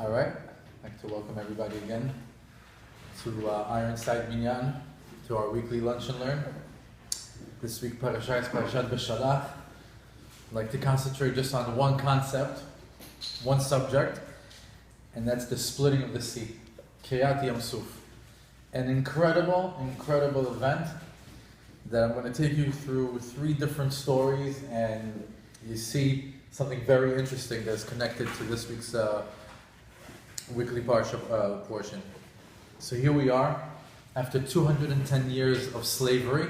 All right, I'd like to welcome everybody again to Ironside Minyan, to our weekly Lunch and Learn. This week, Parashat Beshalach. I'd like to concentrate just on one concept, one subject, and that's the splitting of the sea. Kriyat Yam Suf. An incredible event that I'm going to take you through three different stories, and you see something very interesting that's connected to this week's weekly Parsha portion. So here we are, after 210 years of slavery,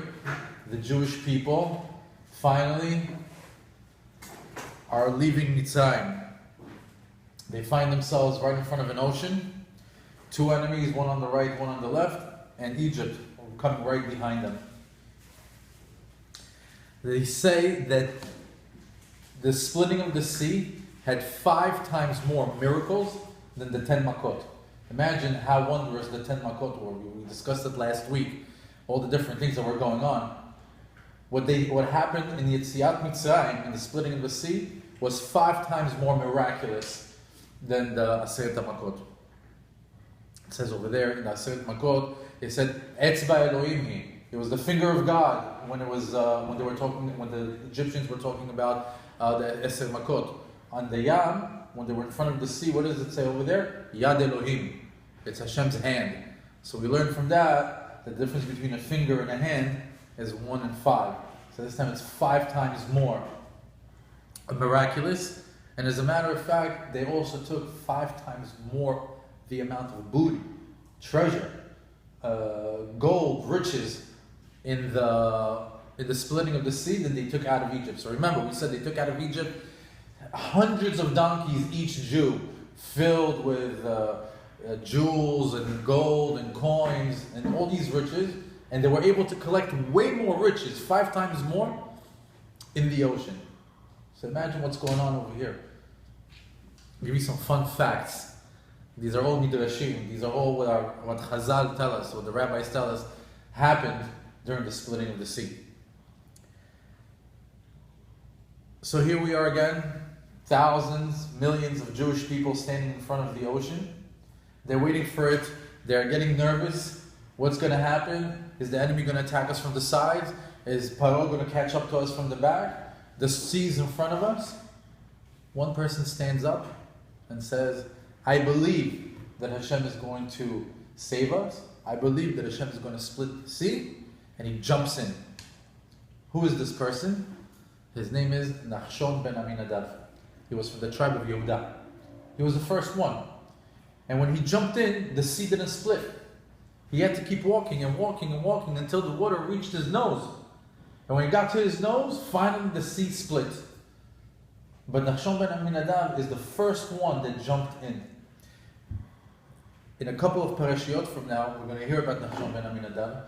the Jewish people finally are leaving Mitzrayim. They find themselves right in front of an ocean, two enemies, one on the right, one on the left, and Egypt coming right behind them. They say that the splitting of the sea had 5 times more miracles than the 10 Makot. Imagine how wondrous the 10 Makot were. We discussed it last week, all the different things that were going on. What happened in the Yetziat Mitzrayim, in the splitting of the sea, was 5 times more miraculous than the Aseret Makot. It says over there in the Aseret Makot, it said Etzba Elohim hi. It was the finger of God when the Egyptians were talking about the Eser Makot. On the Yam, when they were in front of the sea, what does it say over there? Yad Elohim. It's Hashem's hand. So we learn from that the difference between a finger and a hand is 1 and 5. So this time it's 5 times more miraculous. And as a matter of fact, they also took 5 times more the amount of booty, treasure, gold, riches in the splitting of the sea than they took out of Egypt. So remember, we said they took out of Egypt hundreds of donkeys, each Jew, filled with jewels and gold and coins and all these riches, and they were able to collect way more riches, 5 times more, in the ocean. So imagine what's going on over here. I'll give you some fun facts. These are all midrashim. These are all what Chazal tell us, what the rabbis tell us, happened during the splitting of the sea. So here we are again, thousands, millions of Jewish people standing in front of the ocean. They're waiting for it. They're getting nervous. What's going to happen? Is the enemy going to attack us from the sides? Is Paro going to catch up to us from the back? The sea's in front of us. One person stands up and says, I believe that Hashem is going to save us. I believe that Hashem is going to split the sea. And he jumps in. Who is this person? His name is Nachshon ben Aminadav. He was from the tribe of Yehuda. He was the first one. And when he jumped in, the sea didn't split. He had to keep walking and walking and walking until the water reached his nose. And when he got to his nose, finally the sea split. But Nachshon ben Aminadav is the first one that jumped in. In a couple of parashiot from now, we're going to hear about Nachshon ben Aminadav.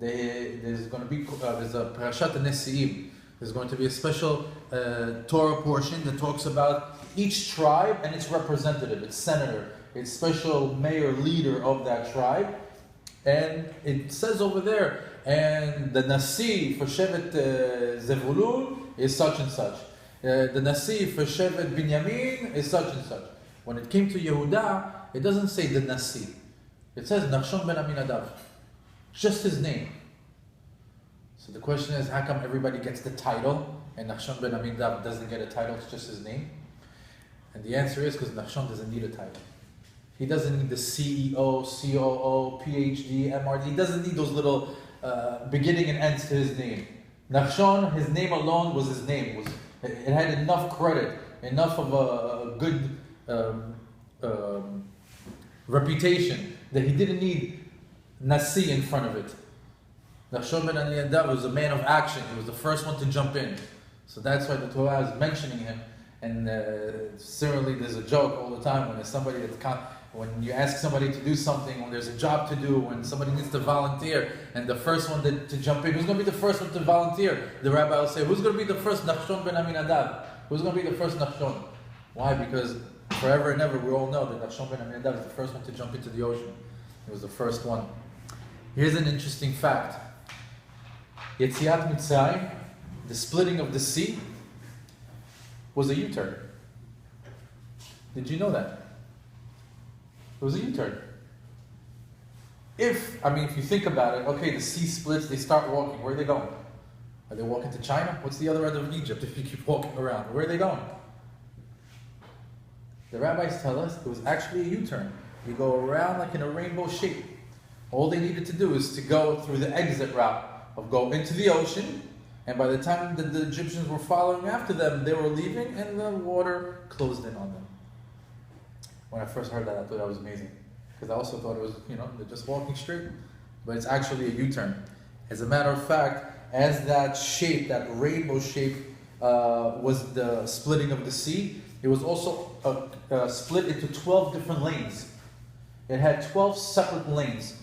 There's going to be there's a Parashat Nesi'im. There's going to be a special Torah portion that talks about each tribe and its representative, its senator, its special mayor, leader of that tribe. And it says over there, and the Nasi for Shevet Zevulun is such and such. The Nasi for Shevet Binyamin is such and such. When it came to Yehuda, it doesn't say the Nasi. It says Nachshon ben Aminadav. Just his name. So the question is, how come everybody gets the title and Nachshon ben Aminadav doesn't get a title? It's just his name. And the answer is because Nachshon doesn't need a title. He doesn't need the CEO, COO, PhD, MRD. He doesn't need those little beginning and ends to his name. Nachshon, his name alone was his name. It had enough credit, enough of a good reputation that he didn't need Nasi in front of it. Nachshon ben Aminadav was a man of action. He was the first one to jump in. So that's why the Torah is mentioning him. And similarly, there's a joke all the time when you ask somebody to do something, when there's a job to do, when somebody needs to volunteer, and the first one to jump in, who's going to be the first one to volunteer? The rabbi will say, who's going to be the first Nachshon ben Aminadav? Who's going to be the first Nachshon? Why? Because forever and ever, we all know that Nachshon ben Aminadav is the first one to jump into the ocean. He was the first one. Here's an interesting fact. Yetziat Mitzrayim, the splitting of the sea, was a U-turn. Did you know that? It was a U-turn. If you think about it, okay, the sea splits, they start walking. Where are they going? Are they walking to China? What's the other end of Egypt if you keep walking around? Where are they going? The rabbis tell us it was actually a U-turn. You go around like in a rainbow shape. All they needed to do is to go through the exit route of go into the ocean, and by the time the Egyptians were following after them, they were leaving and the water closed in on them. When I first heard that, I thought that was amazing. Because I also thought it was, they're just walking straight. But it's actually a U-turn. As a matter of fact, as that shape, that rainbow shape, was the splitting of the sea, it was also split into 12 different lanes. It had 12 separate lanes.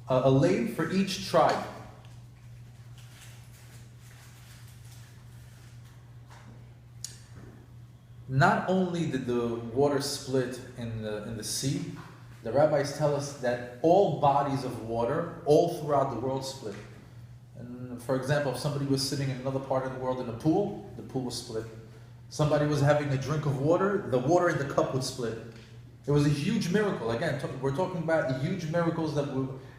A lane for each tribe. Not only did the water split in the sea, the rabbis tell us that all bodies of water, all throughout the world, split. And for example, if somebody was sitting in another part of the world in a pool, the pool was split. Somebody was having a drink of water, the water in the cup would split. It was a huge miracle. Again, we're talking about huge miracles that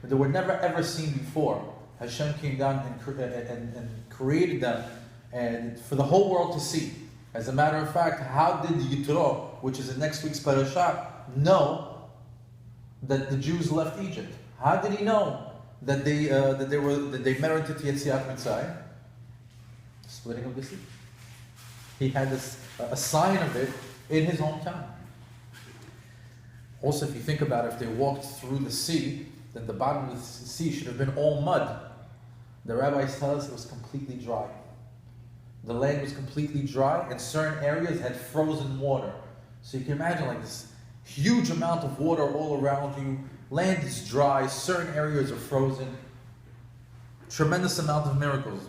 were never ever seen before. Hashem came down and created them, and for the whole world to see. As a matter of fact, how did Yitro, which is in next week's Parashat, know that the Jews left Egypt? How did he know that they merited Yetziat Mitzrayim? Splitting of the sea. He had a sign of it in his hometown. Also, if you think about it, if they walked through the sea, then the bottom of the sea should have been all mud. The rabbis tell us it was completely dry. The land was completely dry, and certain areas had frozen water. So you can imagine like this huge amount of water all around you. Land is dry, certain areas are frozen. Tremendous amount of miracles.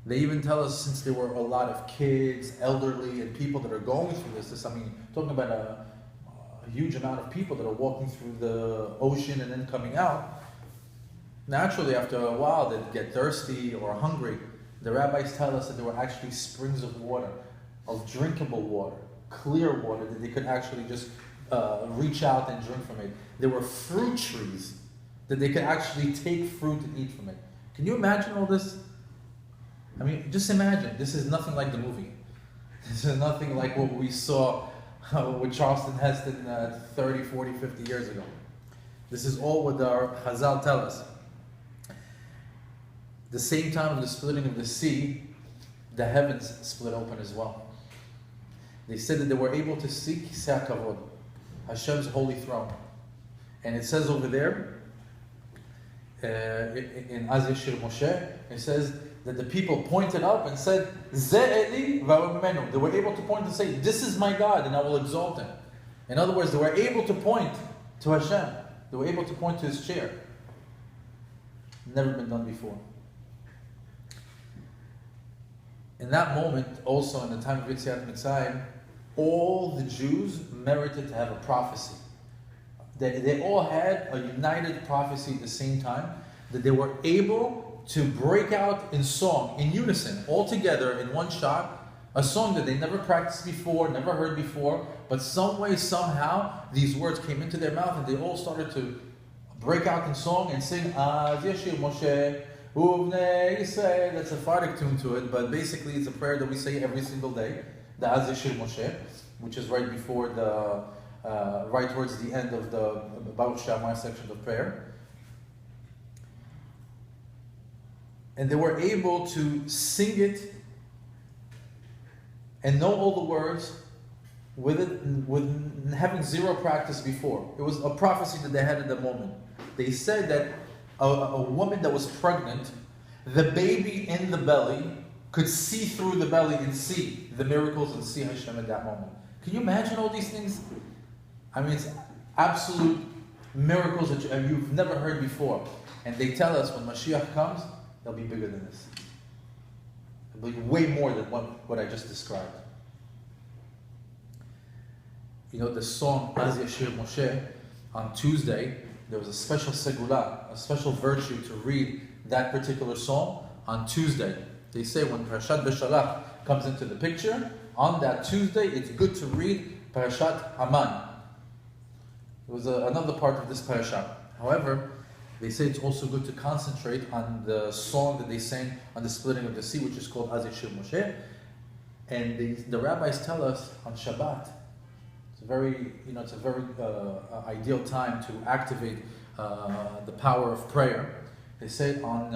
They even tell us, since there were a lot of kids, elderly, and people that are going through talking about a huge amount of people that are walking through the ocean and then coming out. Naturally, after a while, they'd get thirsty or hungry. The rabbis tell us that there were actually springs of water, of drinkable water, clear water, that they could actually just reach out and drink from it. There were fruit trees that they could actually take fruit and eat from it. Can you imagine all this? Just imagine. This is nothing like the movie. This is nothing like what we saw with Charleston Heston 30, 40, 50 years ago. This is all what our Chazal tell us. The same time of the splitting of the sea, the heavens split open as well. They said that they were able to see Kisei HaKavod, Hashem's holy throne. And it says over there, in Az Yashir Moshe, it says that the people pointed up and said, Ze Eli v'Amenu. They were able to point and say, this is my God, and I will exalt him. In other words, they were able to point to Hashem. They were able to point to his chair. Never been done before. In that moment, also in the time of Yetziat Mitzrayim, all the Jews merited to have a prophecy. They all had a united prophecy at the same time, that they were able to break out in song, in unison, all together in one shot, a song that they never practiced before, never heard before, but some way, somehow, these words came into their mouth and they all started to break out in song and sing, Az Yashir Moshe, Uvnei Yisrael. That's a Sephardic tune to it, but basically it's a prayer that we say every single day, the Az Yashir Moshe, which is right before right towards the end of the Baruch Shammai section of prayer. And they were able to sing it and know all the words with having zero practice before. It was a prophecy that they had at the moment. They said that a woman that was pregnant, the baby in the belly could see through the belly and see the miracles and see Hashem at that moment. Can you imagine all these things? It's absolute miracles that you've never heard before. And they tell us when Mashiach comes, they'll be bigger than this. They'll be way more than what I just described. The song Az Yashir Moshe, on Tuesday, there was a special segula, a special virtue to read that particular song on Tuesday. They say when Parashat Beshalach comes into the picture, on that Tuesday, it's good to read Parashat Haman. It was another part of this parasha. However, they say it's also good to concentrate on the song that they sang on the splitting of the sea, which is called Az Yashir Moshe. And the rabbis tell us on Shabbat, it's a very ideal time to activate the power of prayer. They say on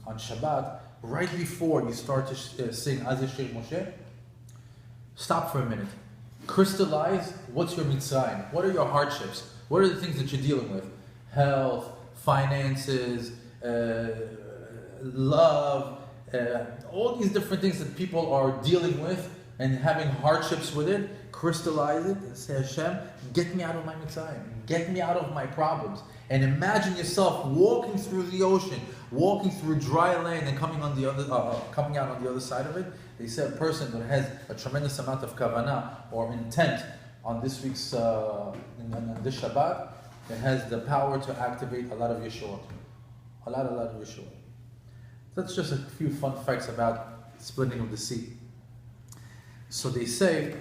Shabbat, right before you start to sing Az Yashir Moshe, stop for a minute. Crystallize what's your mitzrayim. What are your hardships? What are the things that you're dealing with? Health, finances, love, all these different things that people are dealing with and having hardships with it. Crystallize it and say, Hashem, get me out of my mitzrayim. Get me out of my problems. And imagine yourself walking through the ocean, walking through dry land and coming out on the other side of it. They say a person that has a tremendous amount of kavanah or intent on this week's, on this Shabbat, it has the power to activate a lot of Yeshua. A lot of Yeshua. That's just a few fun facts about splitting of the sea. So they say,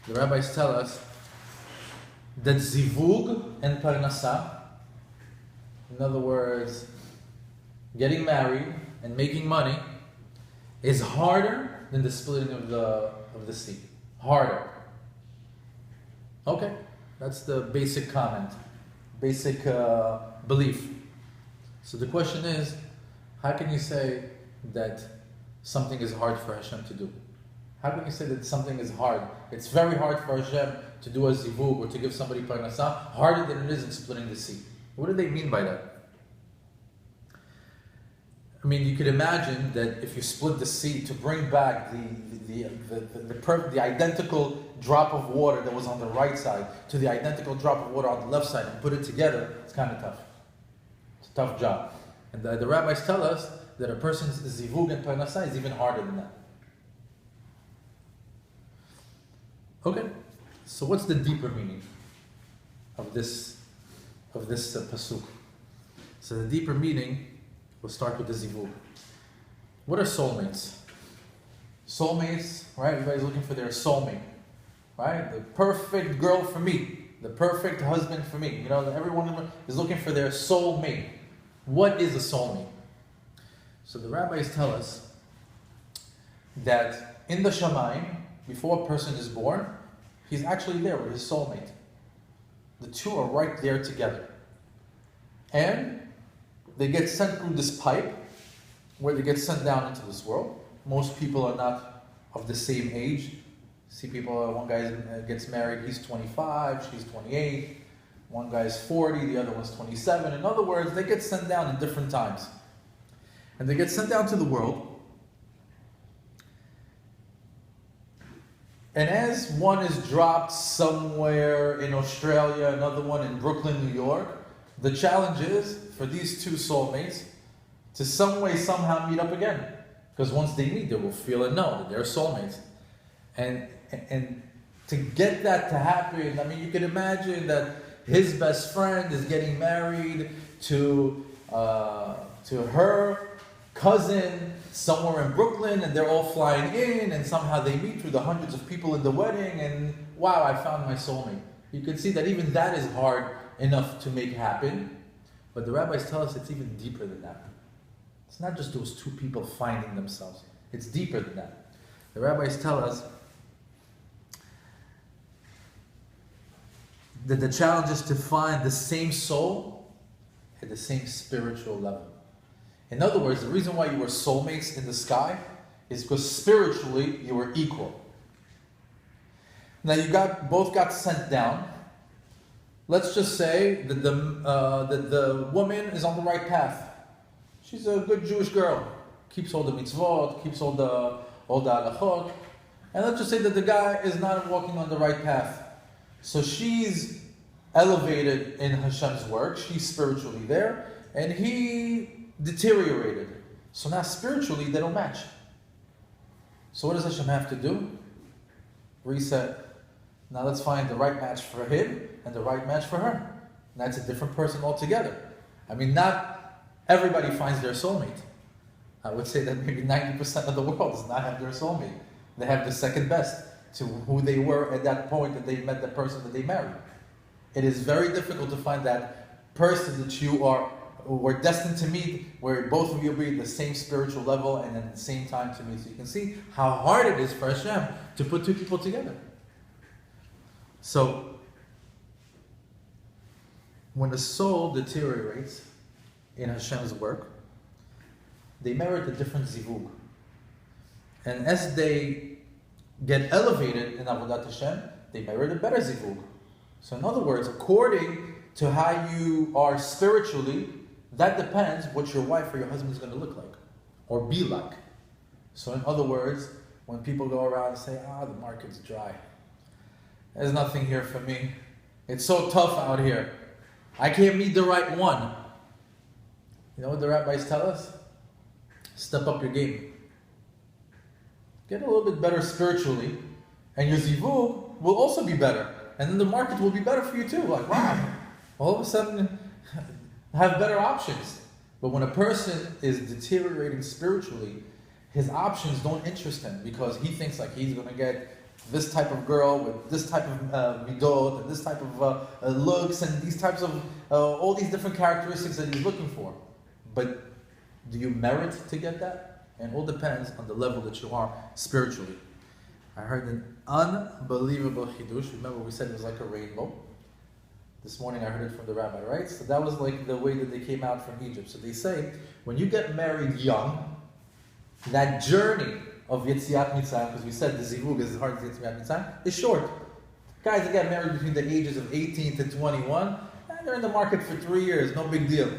the rabbis tell us, that zivug and parnasa, in other words, getting married and making money, is harder than the splitting of the sea. Harder. Okay, that's the basic comment, basic belief. So the question is, how can you say that something is hard for Hashem to do? How can you say that something is hard? It's very hard for Hashem to do a zivug or to give somebody parnasah, harder than it is in splitting the sea. What do they mean by that? I mean, you could imagine that if you split the sea to bring back the identical drop of water that was on the right side to the identical drop of water on the left side and put it together, it's kind of tough. It's a tough job. And the rabbis tell us that a person's zivug and parnasah is even harder than that. Okay, so what's the deeper meaning of this pasuk? So the deeper meaning, we'll start with the zivug. What are soulmates? Soulmates, right? Everybody's looking for their soulmate, right? The perfect girl for me, the perfect husband for me. You know, everyone is looking for their soulmate. What is a soulmate? So the rabbis tell us that in the Shamayim, before a person is born, he's actually there with his soulmate. The two are right there together. And they get sent through this pipe where they get sent down into this world. Most people are not of the same age. See people, one guy gets married, he's 25, she's 28. One guy's 40, the other one's 27. In other words, they get sent down in different times. And they get sent down to the world. And as one is dropped somewhere in Australia, another one in Brooklyn, New York, the challenge is for these two soulmates to some way, somehow meet up again. Because once they meet, they will feel and know that they're soulmates. And to get that to happen, I mean, you can imagine that his best friend is getting married to her cousin somewhere in Brooklyn, and they're all flying in, and somehow they meet through the hundreds of people in the wedding, and wow, I found my soulmate. You can see that even that is hard enough to make happen, but the rabbis tell us it's even deeper than that. It's not just those two people finding themselves. It's deeper than that. The rabbis tell us that the challenge is to find the same soul at the same spiritual level. In other words, the reason why you were soulmates in the sky is because spiritually you were equal. Now you both got sent down. Let's just say that the woman is on the right path. She's a good Jewish girl, keeps all the mitzvot, keeps all the halachot. And let's just say that the guy is not walking on the right path. So she's elevated in Hashem's work, she's spiritually there, and he deteriorated. So now spiritually they don't match. So what does Hashem have to do? Reset. Now let's find the right match for him and the right match for her. And that's a different person altogether. I mean, not everybody finds their soulmate. I would say that maybe 90% of the world does not have their soulmate. They have the second best to who they were at that point that they met the person that they married. It is very difficult to find that person that you were destined to meet, where both of you will be at the same spiritual level and at the same time to meet. So you can see how hard it is for Hashem to put two people together. So, when the soul deteriorates in Hashem's work, they merit a different zivug. And as they get elevated in Avodat Hashem, they merit a better zivug. So in other words, according to how you are spiritually, that depends what your wife or your husband is going to look like or be like. So in other words, when people go around and say, the market's dry. There's nothing here for me. It's so tough out here. I can't meet the right one. You know what the rabbis tell us? Step up your game. Get a little bit better spiritually, and your zivug will also be better. And then the market will be better for you too. Like, wow, all of a sudden, have better options. But when a person is deteriorating spiritually, his options don't interest him because he thinks like he's going to get this type of girl with this type of midot and this type of looks and these types of all these different characteristics that he's looking for. But do you merit to get that? And it all depends on the level that you are spiritually. I heard an unbelievable chidush. Remember we said it was like a rainbow. This morning I heard it from the rabbi, right? So that was like the way that they came out from Egypt. So they say, when you get married young, that journey of Yetziat Mitzrayim, because we said the zivug is hard to Yetziat Mitzrayim, is short. Guys that get married between the ages of 18 to 21, they're in the market for 3 years, no big deal.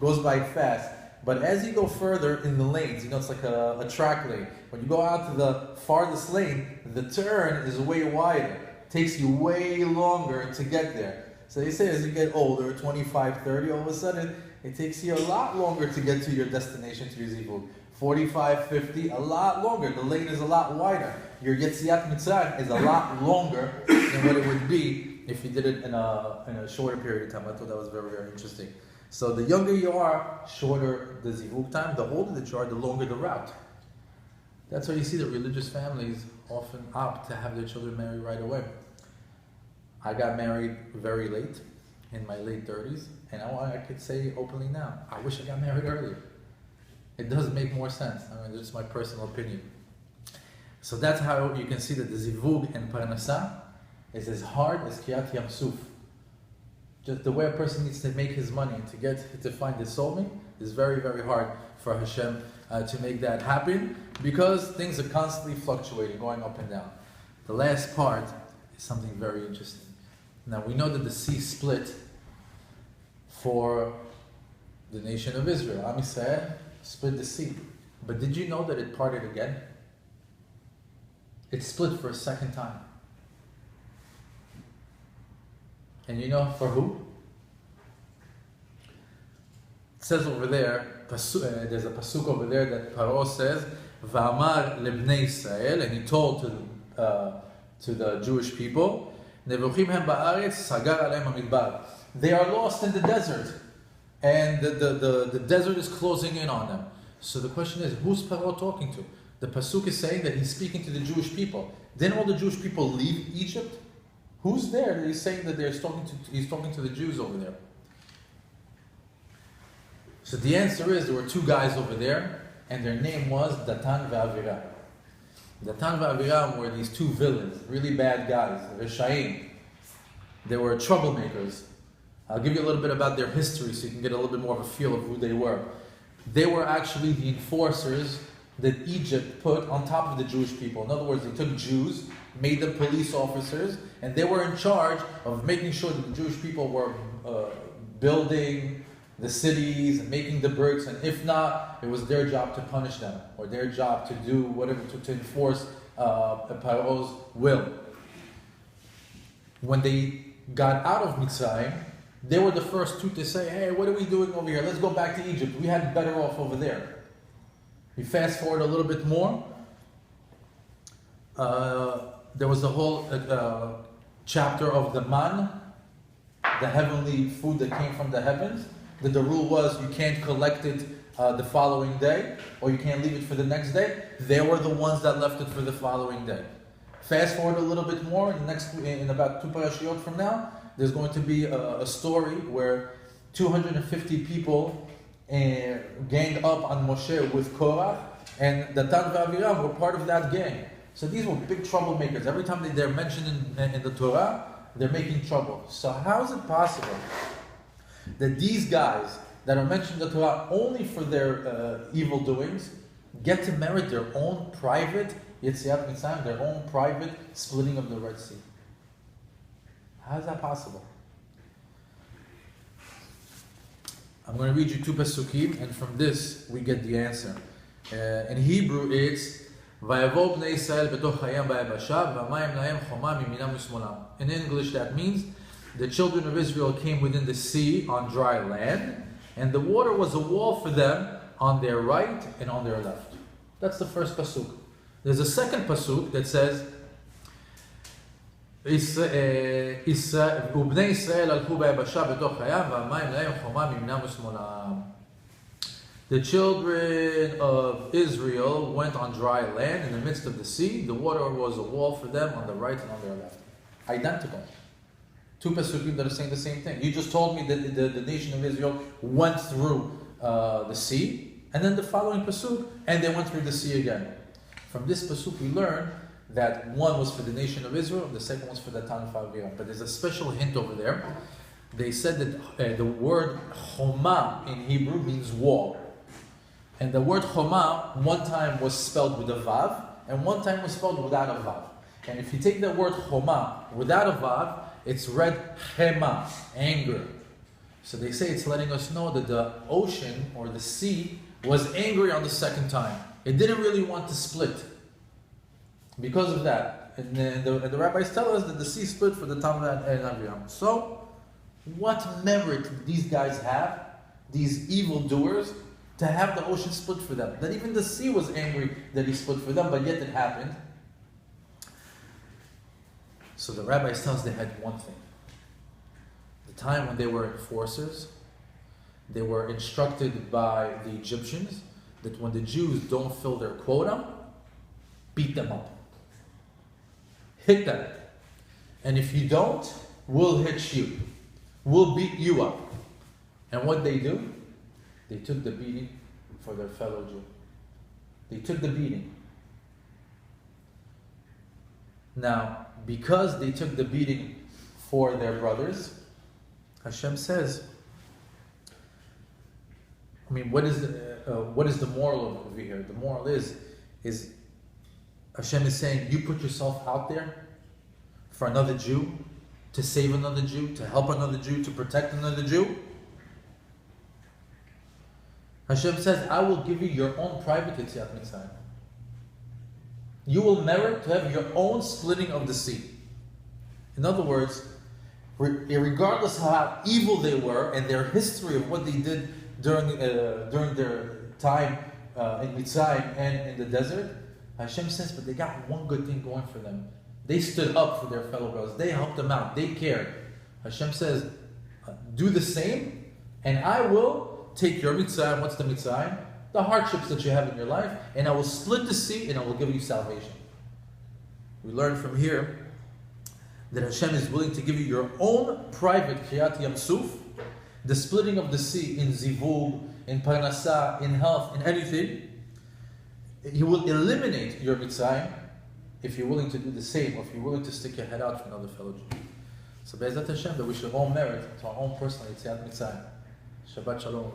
Goes by fast. But as you go further in the lanes, it's like a track lane. When you go out to the farthest lane, the turn is way wider. It takes you way longer to get there. So they say as you get older, 25, 30, all of a sudden, it takes you a lot longer to get to your destination, to your zivug. 45, 50, a lot longer. The lane is a lot wider. Your Yetziat Mitzrayim is a lot longer than what it would be if you did it in a shorter period of time. I thought that was very, very interesting. So the younger you are, shorter the zivug time. The older that you are, the longer the route. That's why you see that religious families often opt to have their children married right away. I got married very late, in my late 30s, and I could say openly now, I wish I got married earlier. It does make more sense. I mean, it's my personal opinion. So that's how you can see that the zivug and parnasa is as hard as Kriyat Yam Suf. Just the way a person needs to make his money to find his soulmate is very, very hard for Hashem to make that happen because things are constantly fluctuating, going up and down. The last part is something very interesting. Now we know that the sea split for the nation of Israel. Am Yisrael split the sea. But did you know that it parted again? It split for a second time. And you know for who? It says over there, there's a pasuk over there that Paro says, V'amar lebnei Yisrael, and he told to the Jewish people, Nevuchim hem ba'aretz, sagar aleim hamidbar. They are lost in the desert, and the desert is closing in on them. So the question is, who's Paro talking to? The pasuk is saying that he's speaking to the Jewish people. Didn't all the Jewish people leave Egypt? Who's there that he's saying that he's talking to the Jews over there? So the answer is there were two guys over there, and their name was Datan ve'Aviram. Datan ve'Aviram were these two villains, really bad guys, Reshaim. They were troublemakers. I'll give you a little bit about their history so you can get a little bit more of a feel of who they were. They were actually the enforcers that Egypt put on top of the Jewish people. In other words, they took Jews, made them police officers, and they were in charge of making sure that the Jewish people were building the cities and making the bricks, and if not, it was their job to punish them, or their job to do whatever, to enforce Paro's will. When they got out of Mitzrayim, they were the first two to say, hey, what are we doing over here? Let's go back to Egypt. We had it better off over there. We fast forward a little bit more. There was the whole chapter of the man, the heavenly food that came from the heavens. That the rule was you can't collect it the following day, or you can't leave it for the next day. They were the ones that left it for the following day. Fast forward a little bit more, in about 2 parashiyot from now, there's going to be a story where 250 people ganged up on Moshe with Korach, and Datan and Aviram were part of that gang. So these were big troublemakers. Every time they're mentioned in the Torah, they're making trouble. So how is it possible that these guys that are mentioned in the Torah only for their evil doings get to merit their own private Yetziat Mitzrayim, their own private splitting of the Red Sea? How is that possible? I'm going to read you 2 Pesukim, and from this we get the answer. In Hebrew it's Vayavo bnei Yisrael betoch hayam ba'yabasha v'amayim lahem choma miminam u'shmolam. In English that means the children of Israel came within the sea on dry land, and the water was a wall for them on their right and on their left. That's the first pasuk. There's a second pasuk that says ובני ישראל הלכו ביבשה בתוך הים והמים להם חומה מימינם ושמאלם. The children of Israel went on dry land in the midst of the sea. The water was a wall for them on the right and on their left. Identical. 2 Pesukim that are saying the same thing. You just told me that the nation of Israel went through the sea, and then the following Pasuk, and they went through the sea again. From this Pasuk we learn that one was for the nation of Israel, the second was for the Datan and Aviram. But there's a special hint over there. They said that the word Choma in Hebrew means wall. And the word Choma one time was spelled with a Vav, and one time was spelled without a Vav. And if you take the word Choma without a Vav, it's read Chema, anger. So they say it's letting us know that the ocean or the sea was angry on the second time. It didn't really want to split. Because of that. And the rabbis tell us that the sea split for the Datan and Aviram. So, what merit did these guys have, these evildoers, to have the ocean split for them? That even the sea was angry that he split for them, but yet it happened. So the rabbis tell us they had one thing. The time when they were enforcers, they were instructed by the Egyptians that when the Jews don't fill their quota, beat them up. Hit them. And if you don't, we'll hit you. We'll beat you up. And what they do? They took the beating for their fellow Jew. They took the beating. Now, because they took the beating for their brothers, Hashem says, what is the moral over here? The moral is Hashem is saying, you put yourself out there for another Jew, to save another Jew, to help another Jew, to protect another Jew. Hashem says, I will give you your own private Yetziat Mitzrayim. You will merit to have your own splitting of the sea. In other words, regardless of how evil they were and their history of what they did during their time in Mitzrayim and in the desert, Hashem says, but they got one good thing going for them. They stood up for their fellow brothers. They helped them out. They cared. Hashem says, do the same, and I will take your Mitzrayim. What's the Mitzrayim? The hardships that you have in your life, and I will split the sea, and I will give you salvation. We learn from here that Hashem is willing to give you your own private Kriyat Yam Suf, the splitting of the sea in Zivug, in Parnasa, in health, in anything. He will eliminate your Mitzrayim if you're willing to do the same, or if you're willing to stick your head out for another fellow Jew. So Be'ezat Hashem, that we should all merit to our own personal Yetziat Mitzrayim. Shabbat Shalom.